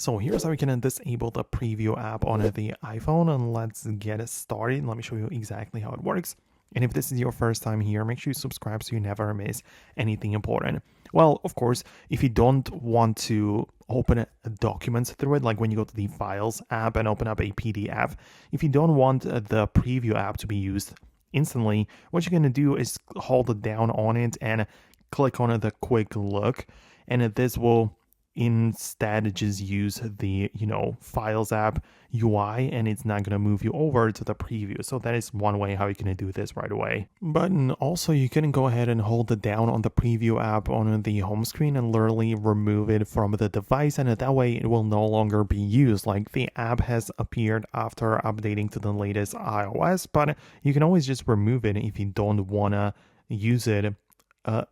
So here's how you can disable the preview app on the iPhone, and let's get started. Let me show you exactly how it works. And if this is your first time here, make sure you subscribe so you never miss anything important. Well, of course, if you don't want to open documents through it, like when you go to the Files app and open up a PDF, if you don't want the preview app to be used instantly, what you're going to do is hold it down on it and click on the quick look, and this will instead just use the Files app UI, and it's not going to move you over to the preview. So that is one way how you can do this right away. But also you can go ahead and hold it down on the preview app on the home screen and literally remove it from the device, and that way it will no longer be used. Like, the app has appeared after updating to the latest iOS, but you can always just remove it if you don't want to use it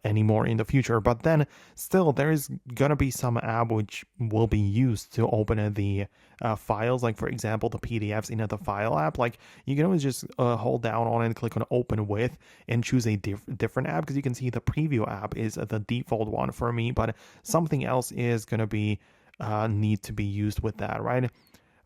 anymore in the future. But then still, there is gonna be some app which will be used to open the files, like for example the PDFs in the file app. Like, you can always just hold down on it, click on open with, and choose a different app, because you can see the preview app is the default one for me, but something else is gonna be need to be used with that, right?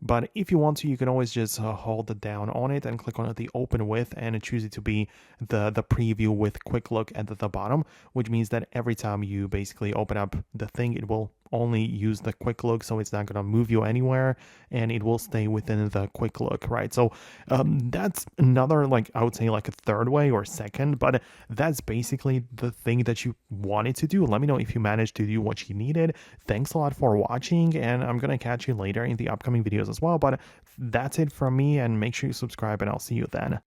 But if you want to, you can always just hold it down on it and click on the open with and choose it to be the preview with quick look at the bottom, which means that every time you basically open up the thing, it will only use the quick look, so it's not going to move you anywhere, and it will stay within the quick look, right? So that's another, like, I would say like a third way or second, but that's basically the thing that you wanted to do. Let me know if you managed to do what you needed. Thanks a lot for watching, and I'm going to catch you later in the upcoming videos as well. But that's it from me, and make sure you subscribe, and I'll see you then.